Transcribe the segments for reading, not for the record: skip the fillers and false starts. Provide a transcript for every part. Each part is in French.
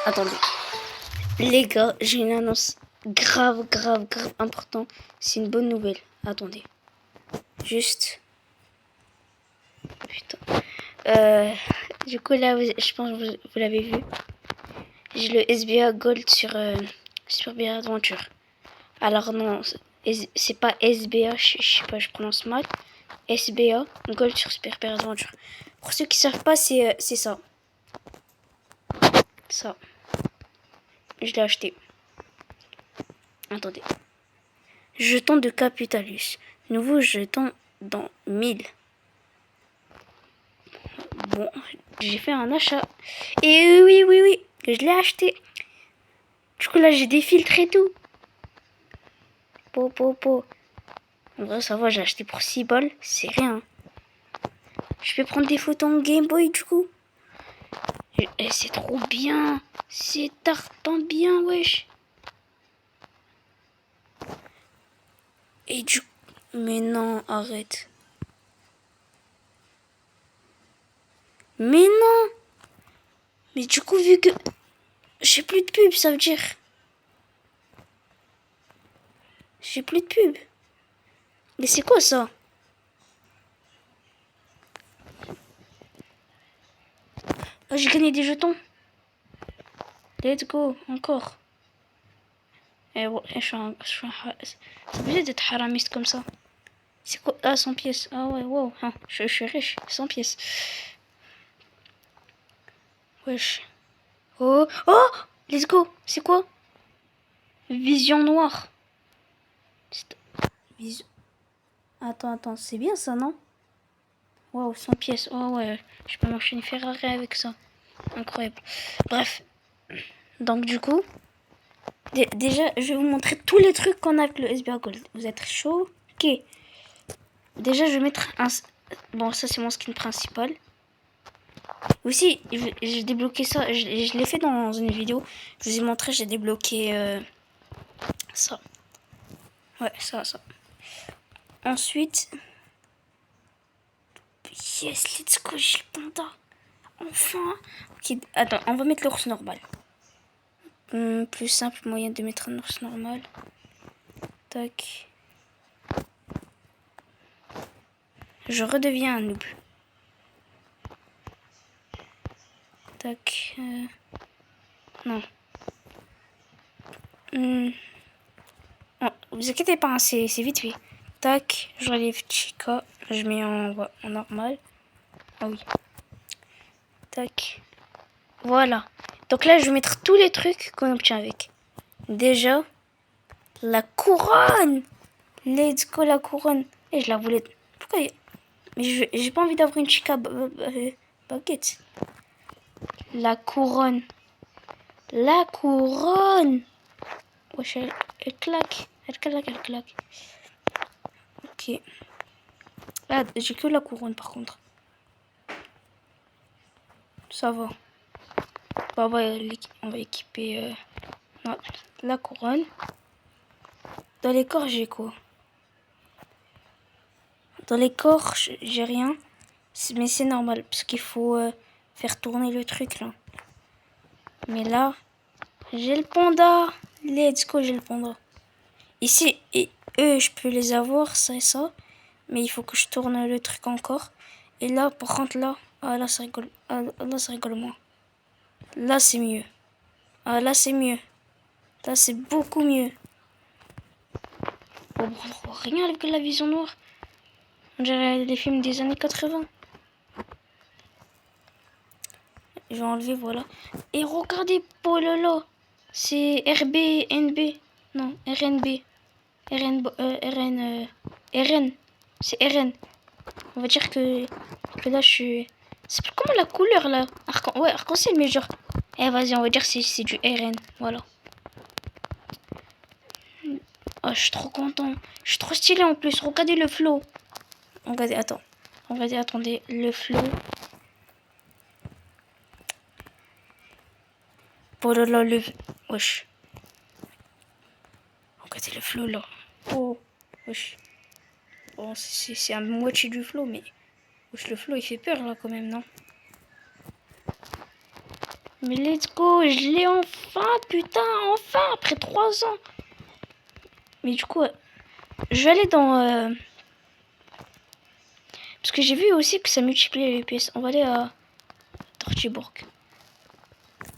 Attendez. Les gars, j'ai une annonce grave importante. C'est une bonne nouvelle. Attendez. Juste. Putain. Du coup, là, je pense que vous l'avez vu. J'ai le SBA Gold sur Super Adventure. Alors non, c'est pas SBA, je sais pas, je prononce mal. SBA Gold sur Super Adventure. Pour ceux qui savent pas, c'est ça. Ça. Je l'ai acheté. Attendez. Jeton de Capitalus. Nouveau jeton dans 1000. Bon, j'ai fait un achat. Et oui, je l'ai acheté. Du coup, là, j'ai des filtres et tout. Po. En vrai, ça va, j'ai acheté pour 6 balles. C'est rien. Je vais prendre des photos en Game Boy, du coup. Et c'est trop bien. C'est tartan bien, wesh. Et du coup... Mais non, arrête. Mais non. Mais du coup, vu que... J'ai plus de pub, ça veut dire... J'ai plus de pub. Mais c'est quoi ça? Oh, j'ai gagné des jetons. Let's go, encore. Et je suis c'est obligé d'être haramiste comme ça. C'est quoi? Ah, 100 pièces. Ah ouais, wow. Ah, je suis riche. 100 pièces. Wesh. Oh, let's go. C'est quoi? Vision noire. Vision... Attends, c'est bien ça, non? Wow, 100 pièces. Oh ouais, je peux marcher une Ferrari avec ça. Incroyable. Bref. Donc du coup, déjà, je vais vous montrer tous les trucs qu'on a avec le SBA Gold. Vous êtes chaud? Ok. Déjà, je vais mettre un... Bon, ça, c'est mon skin principal. Aussi, j'ai débloqué ça. Je l'ai fait dans une vidéo. Je vous ai montré, j'ai débloqué ça. Ouais, ça. Ensuite... Yes, let's go, j'ai le panda. Enfin. Ok, attends, on va mettre l'ours normal. Plus simple moyen de mettre un ours normal. Tac. Je redeviens un noob. Tac. Non. Oh, vous inquiétez pas, hein, c'est vite fait. Tac. Je relève Chica. Je mets en normal. Ah oui. Tac. Voilà. Donc là, je vais mettre tous les trucs qu'on obtient avec. Déjà, la couronne. Let's go, la couronne. Et je la voulais... Pourquoi Mais j'ai pas envie d'avoir une chica baguette. La couronne. La couronne. Wesh, elle claque. Elle claque. Ok. Ah, j'ai que la couronne par contre. Ça va. Bah, on va équiper non, la couronne. Dans les corps, j'ai quoi? Dans les corps, j'ai rien. Mais c'est normal, parce qu'il faut faire tourner le truc, là. Mais là, j'ai le panda. Let's go, j'ai le panda. Ici, et eux, je peux les avoir, ça et ça. Mais il faut que je tourne le truc encore. Et là, par contre, là... Ah, là, ça rigole. Ah, là, ça rigole moins. Là, c'est mieux. Ah, là, c'est mieux. Là, c'est beaucoup mieux. Oh, on voit rien avec la vision noire. On dirait les films des années 80. Je vais enlever, voilà. Et regardez, oh là là. C'est RBNB. Non, RNB. RN. C'est RN. On va dire que là, je suis... C'est comment la couleur, là? Ouais, arc-en-ciel, mais genre... vas-y, on va dire que c'est du RN. Voilà. Oh, je suis trop content. Je suis trop stylé en plus. Regardez le flow. Regardez, attends. Regardez, attendez. Le flow. Oh là là, le... Wesh. Regardez le flow, là. Oh, wesh. Bon, c'est à moitié du flow, mais... Wesh, le flow, il fait peur, là, quand même, non? Mais let's go, je l'ai enfin, putain, enfin, après 3 ans. Mais du coup, je vais aller dans... Parce que j'ai vu aussi que ça multipliait les pièces. On va aller à Torchibourg.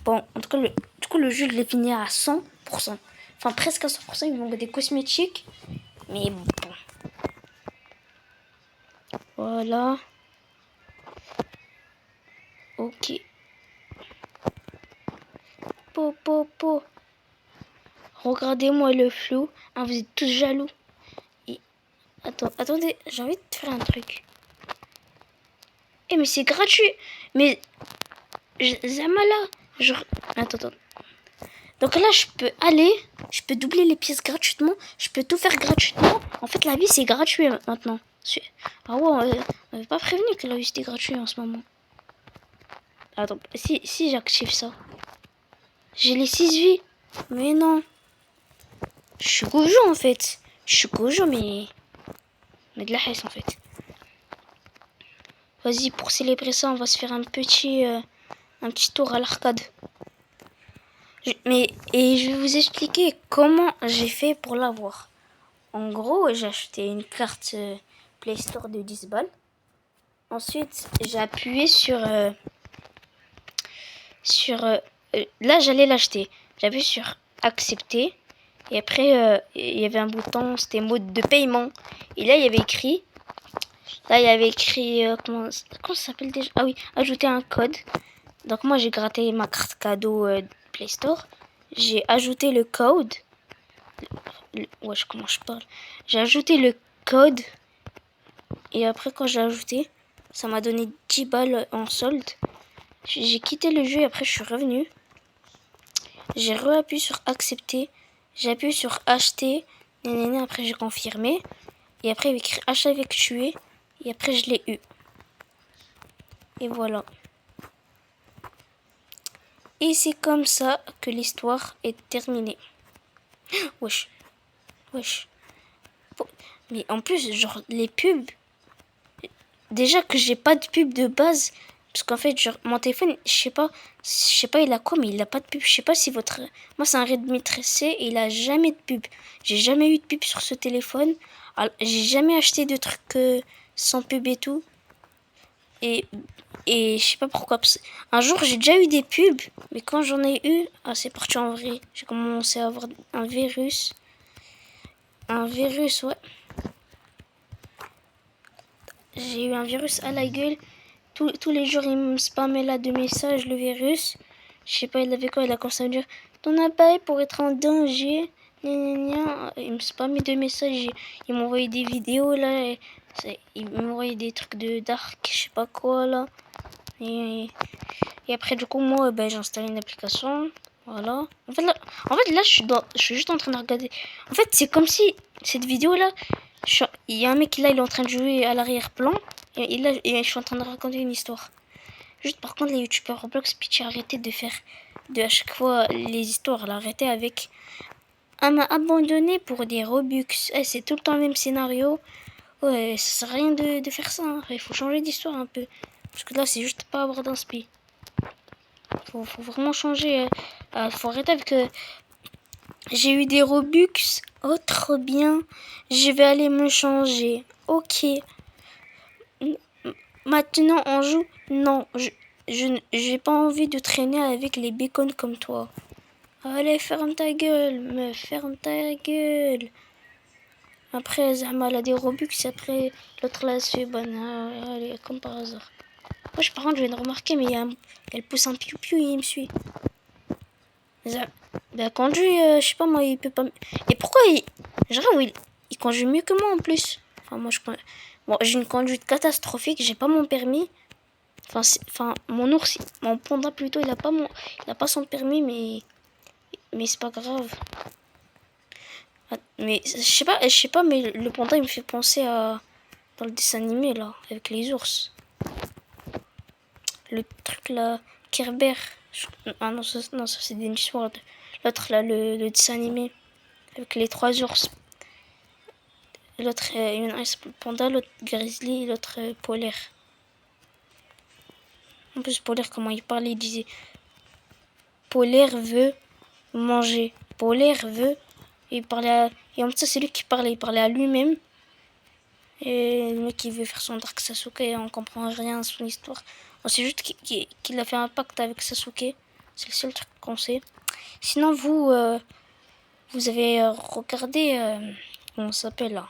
Bon, en tout cas, du coup, le jeu, je l'ai fini à 100%. Enfin, presque à 100%. Il me manque des cosmétiques. Mais bon. Voilà. Ok. Po. Regardez-moi le flou. Ah, vous êtes tous jaloux. Et... Attendez, j'ai envie de faire un truc. Eh, mais c'est gratuit. Mais... Zamala. Attends. Donc là, je peux aller. Je peux doubler les pièces gratuitement. Je peux tout faire gratuitement. En fait, la vie, c'est gratuit maintenant. Ah ouais, on m'avait pas prévenu que la vie, c'était gratuit en ce moment. Attends, si j'active ça. J'ai les 6 vies. Mais non. Je suis Gojo en fait. Je suis Gojo, mais de la haisse en fait. Vas-y, pour célébrer ça, on va se faire un petit tour à l'arcade. Et je vais vous expliquer comment j'ai fait pour l'avoir. En gros, j'ai acheté une carte Play Store de 10 balles. Ensuite, j'ai appuyé sur... là, j'allais l'acheter. J'appuie sur accepter. Et après, il y avait un bouton, c'était mode de paiement. Et là, il y avait écrit... comment ça s'appelle déjà? Ah oui, ajouter un code. Donc moi, j'ai gratté ma carte cadeau Play Store. J'ai ajouté le code. Wesh, comment je parle? J'ai ajouté le code. Et après, quand j'ai ajouté, ça m'a donné 10 balles en solde. J'ai quitté le jeu et après, je suis revenu. J'ai appuyé sur accepter. J'ai appuyé sur acheter. Après, j'ai confirmé. Et après, il y avait écrit achat effectué. Et après, je l'ai eu. Et voilà. Et c'est comme ça que l'histoire est terminée. Wesh. Mais en plus, genre, les pubs... Déjà que j'ai pas de pub de base... Parce qu'en fait, genre, mon téléphone, je sais pas, il a quoi, mais il a pas de pub. Je sais pas si votre... Moi, c'est un Redmi 13C et il a jamais de pub. J'ai jamais eu de pub sur ce téléphone. J'ai jamais acheté de trucs sans pub et tout. Et je sais pas pourquoi. Un jour, j'ai déjà eu des pubs, mais quand j'en ai eu, c'est parti en vrai. J'ai commencé à avoir un virus. Ouais. J'ai eu un virus à la gueule. Tous les jours, il me spammait là de messages, le virus. Je sais pas, il avait quoi? Il a commencé à me dire ton appareil pourrait être en danger. Il me spammait de messages. Il m'envoyait des vidéos là. Il m'envoyait des trucs de dark, je sais pas quoi là. Et après, du coup, moi, j'ai installé une application. Voilà. En fait, là je suis juste en train de regarder. En fait, c'est comme si cette vidéo-là, il y a un mec là, il est en train de jouer à l'arrière-plan. Et là, je suis en train de raconter une histoire. Juste, par contre, les youtubeurs Roblox, pitch, arrêtez de faire à chaque fois les histoires. Là, arrêtez avec elle m'a abandonné pour des Robux. C'est tout le temps le même scénario. Ouais, ça sert à rien de faire ça. Hein. Il faut changer d'histoire un peu. Parce que là, c'est juste pas avoir d'inspi. Faut vraiment changer. Faut arrêter avec... j'ai eu des Robux. Oh, trop bien. Je vais aller me changer. Ok. Maintenant, on joue. Non, j'ai pas envie de traîner avec les bacons comme toi. Allez, ferme ta gueule, meuf. Ferme ta gueule. Après, Zahma, elle a des Robux. Après, l'autre là, elle se fait bonne. Allez, comme par hasard. Moi, par contre, je viens de remarquer, mais elle pousse un piou-piou et il me suit. Conduit, je sais pas, moi, il peut pas... Et pourquoi il conduit mieux que moi, en plus. Enfin, moi, j'ai une conduite catastrophique, j'ai pas mon permis. Mon ours, mon panda, plutôt, il a pas son permis, mais c'est pas grave. Mais, je sais pas, mais le panda, il me fait penser à... Dans le dessin animé, là, avec les ours. Le truc, là, Kerber. Ah non, ça c'est Dennis World. L'autre, là, le dessin animé. Avec les 3 ours. L'autre, une ice panda, l'autre grizzly, l'autre polaire. En plus, polaire, comment il parlait, il disait Polaire veut manger. Polaire veut... Et en même temps, c'est lui qui parlait. Il parlait à lui-même. Et le mec, il veut faire son Dark Sasuke et on comprend rien à son histoire. On sait juste qu'il a fait un pacte avec Sasuke. C'est le seul truc qu'on sait. Sinon, vous avez regardé... comment ça s'appelle là?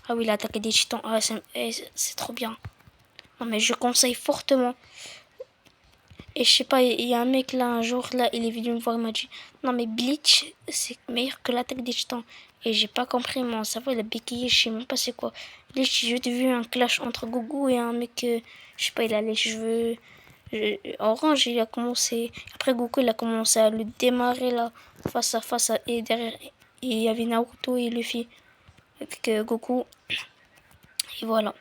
Ah oui, l'attaque des titans. Ah, c'est trop bien. Non, mais je conseille fortement. Et je sais pas, il y a un mec là, un jour, là, il est venu me voir, il m'a dit non, mais Bleach, c'est meilleur que l'attaque des titans. Et j'ai pas compris, mon cerveau, il a béquillé, je sais même pas c'est quoi. Bleach, j'ai vu un clash entre Goku et un mec, je sais pas, il a les cheveux orange, il a commencé. Après Goku, il a commencé à le démarrer là, face à face, et derrière, il y avait Naruto et Luffy avec Goku. Et voilà.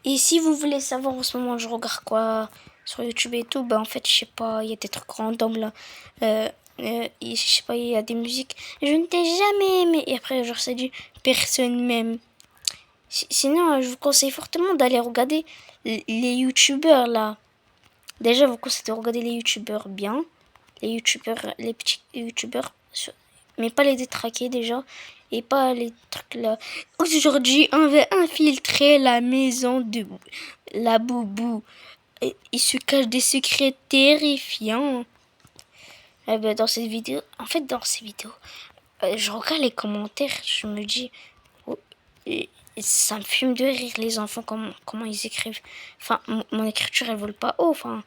Et si vous voulez savoir en ce moment je regarde quoi sur YouTube et tout, en fait je sais pas, il y a des trucs random là. Je sais pas, il y a des musiques. Je ne t'ai jamais aimé. Et après genre c'est du personne même. Sinon je vous conseille fortement d'aller regarder les YouTubeurs là. Déjà vous conseillez de regarder les YouTubeurs bien. Les petits YouTubeurs. Mais pas les détraqués déjà. Et pas les trucs là. Aujourd'hui, on va infiltrer la maison de la boubou. Et il se cache des secrets terrifiants. Eh ben, dans cette vidéo, je regarde les commentaires, je me dis, oh, et ça me fume de rire les enfants comment ils écrivent. Enfin, mon écriture elle vole pas haut. Enfin,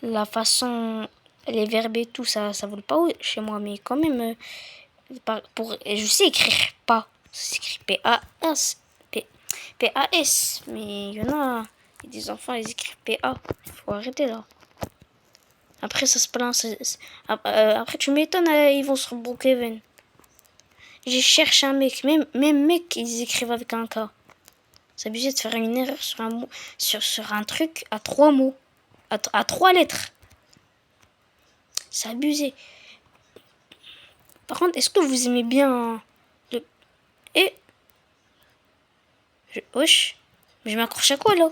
la façon, les verbes et tout ça vole pas haut chez moi, mais quand même. Je sais écrire pas. Ça s'écrit P-A-S. P-A-S. Mais il y en a des enfants, ils écrivent P-A. Il faut arrêter là. Après, ça se plaint. Après, tu m'étonnes, ils vont sur Brookhaven. J'ai cherché un mec. Même mec, ils écrivent avec un K. C'est abusé de faire une erreur sur un mot, sur un truc à 3 mots. À 3 lettres. C'est abusé. Par contre, est-ce que vous aimez bien le... Et... Wesh. Mais je m'accroche à quoi, là?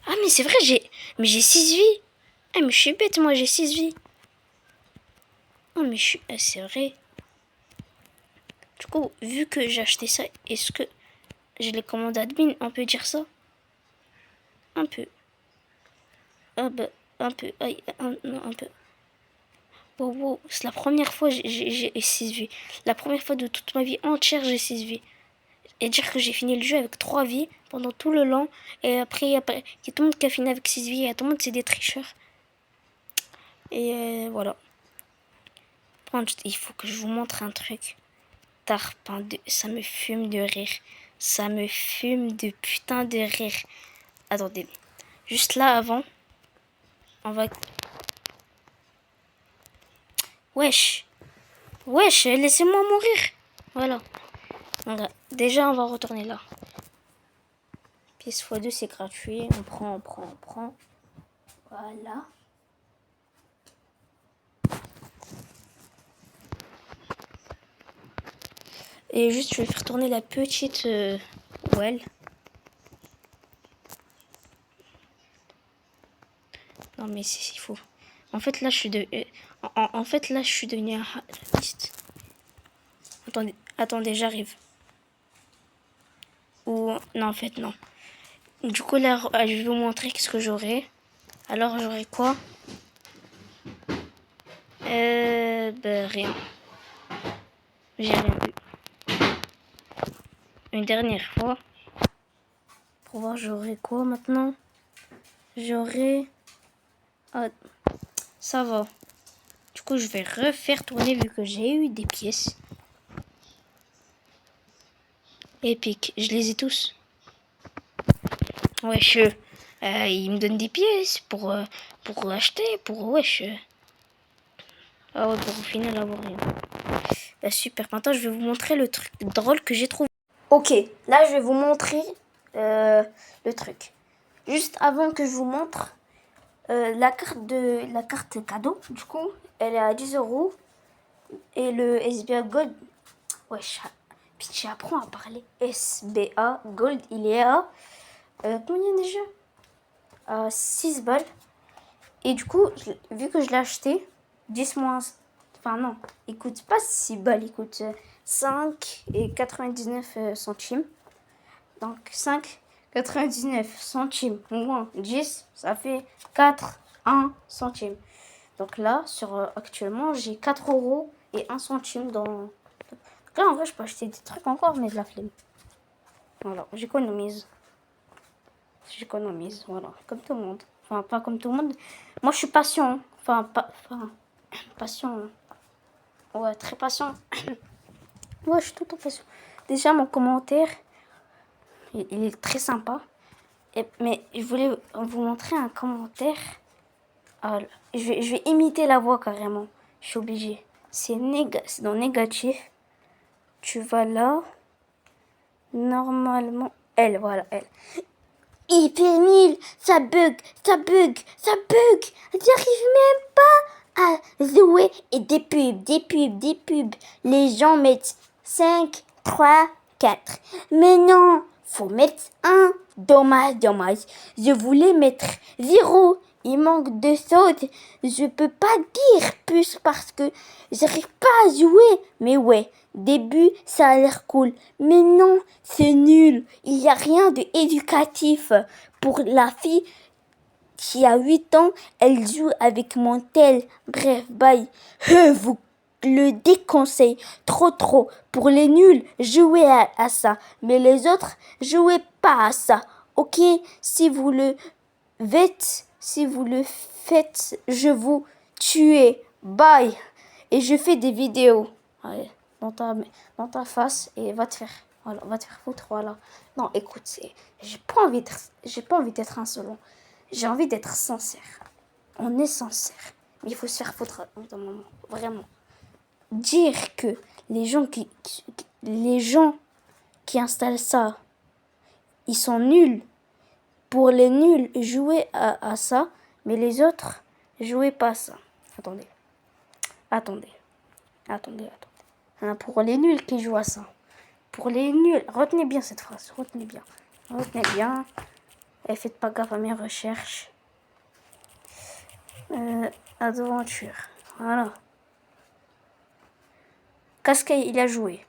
Ah, mais c'est vrai, j'ai 6 vies. Ah, mais je suis bête, moi, j'ai 6 vies. Oh, mais je suis... Ah, c'est vrai. Du coup, vu que j'ai acheté ça, est-ce que j'ai les commandes admin? On peut dire ça? Un peu. Ah, bah, un peu. Aïe, non, un peu. Wow, wow. C'est la première fois j'ai 6 vies. La première fois de toute ma vie entière, j'ai 6 vies. Et dire que j'ai fini le jeu avec 3 vies pendant tout le long. Et après, il y a tout le monde qui a fini avec 6 vies. Et tout le monde, c'est des tricheurs. Et voilà. Il faut que je vous montre un truc. Tarpin, ça me fume de rire. Ça me fume de putain de rire. Attendez. Juste là, avant. On va... Wesh. Wesh, laissez-moi mourir. Voilà. Déjà, on va retourner là. Pièce x2, c'est gratuit. On prend. Voilà. Et juste, je vais faire tourner la petite well. Non, mais c'est faux. En fait, là, je suis devenu un artiste. Attendez, j'arrive. Ou non, en fait, non. Du coup, là, je vais vous montrer ce que j'aurai. Alors, j'aurai quoi? Rien. J'ai rien vu. Une dernière fois. Pour voir, j'aurai quoi maintenant? J'aurai... Ah, ça va. Du coup, je vais refaire tourner vu que j'ai eu des pièces. Épique. Je les ai tous. Wesh. Il me donne des pièces pour acheter. Wesh. Ah ouais, pour au final avoir rien. Super. Maintenant, je vais vous montrer le truc drôle que j'ai trouvé. Ok. Là, je vais vous montrer le truc. Juste avant que je vous montre la carte cadeau, du coup, elle est à 10 €. Et le SBA Gold, wesh, Pitch apprend à parler. SBA Gold, il est à combien déjà? à 6 balles. Et du coup, vu que je l'ai acheté, 10 moins... Enfin non, il coûte pas 6 balles, il coûte 5,99 centimes. Donc 5,99 centimes moins 10, ça fait 1 centime. Donc là, actuellement, j'ai 4 euros et 1 centime dans... Donc là, en vrai, je peux acheter des trucs encore, mais de la flemme. Voilà, j'économise. J'économise, voilà, comme tout le monde. Enfin, pas comme tout le monde. Moi, je suis patient. Patient. Ouais, très patient. Ouais, je suis tout le temps patient. Déjà, mon commentaire, il est très sympa. Mais je voulais vous montrer un commentaire. Ah, je vais imiter la voix carrément. Je suis obligée. C'est dans négatif. Tu vas là. Normalement. Elle, voilà, elle. Hyper nul. Ça bug. J'arrive même pas à jouer. Et des pubs. Les gens mettent 5, 3, 4. Mais non, faut mettre 1. Dommage. Je voulais mettre 0. Il manque de sautes. Je peux pas dire plus parce que j'arrive pas à jouer. Mais ouais, début, ça a l'air cool. Mais non, c'est nul. Il y a rien de éducatif. Pour la fille qui a 8 ans, elle joue avec mon tel. Bref, bye. Vous le déconseille. Trop. Pour les nuls, jouez à ça. Mais les autres, jouez pas à ça. Ok? Si vous le faites, je vous tue. Bye. Et je fais des vidéos. Allez, dans ta face et va te faire foutre, voilà. Non, écoute, j'ai pas envie d'être insolent. J'ai envie d'être sincère. On est sincère. Mais il faut se faire foutre d'un moment. Vraiment. Dire que les gens qui installent ça, ils sont nuls. Pour les nuls, jouez à ça. Mais les autres, jouez pas à ça. Attendez. Pour les nuls qui jouent à ça. Pour les nuls. Retenez bien cette phrase. Retenez bien. Et faites pas gaffe à mes recherches. Aventure. Voilà. Cascade, il a joué.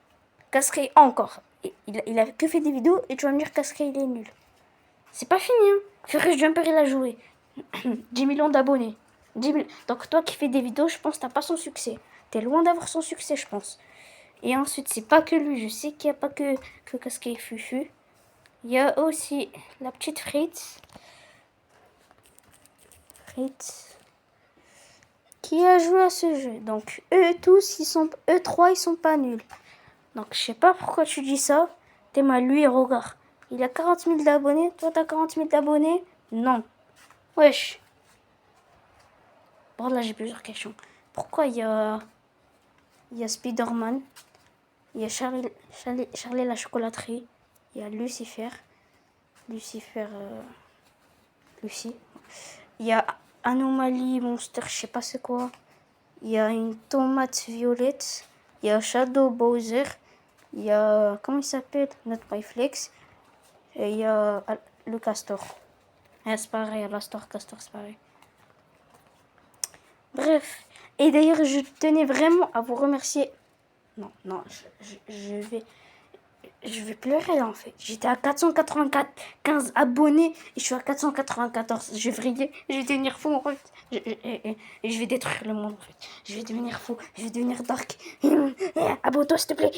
Cascade, encore. Il a que fait des vidéos et tu vas me dire Cascade, il est nul. C'est pas fini, hein. Ferris Jumper, il a joué. 10 millions d'abonnés. 10 000... Donc toi qui fais des vidéos, je pense que t'as pas son succès. T'es loin d'avoir son succès, je pense. Et ensuite, c'est pas que lui. Je sais qu'il n'y a pas que Cascade Fufu. Il y a aussi la petite Fritz. Qui a joué à ce jeu. Donc eux trois, ils sont pas nuls. Donc je sais pas pourquoi tu dis ça. T'es mal, lui, regarde. Il a 40 000 d'abonnés. Toi, t'as 40 000 d'abonnés? Non. Wesh. Bon, là, j'ai plusieurs questions. Pourquoi il y a Spider-Man? Il y a Charlie la chocolaterie. Il y a Lucifer. Lucie. Il y a Anomalie Monster, je sais pas c'est quoi. Il y a une tomate violette. Il y a Shadow Bowser. Il y a... Comment il s'appelle? Not My Flex. Et il y a le castor. C'est pareil, castor, c'est pareil. Bref. Et d'ailleurs, je tenais vraiment à vous remercier. Non, je vais pleurer là en fait. J'étais à 495 abonnés et je suis à 494. Je vais vriller, je vais devenir fou en fait. Et je vais détruire le monde en fait. Je vais devenir fou, je vais devenir dark. Abonne-toi s'il te plaît.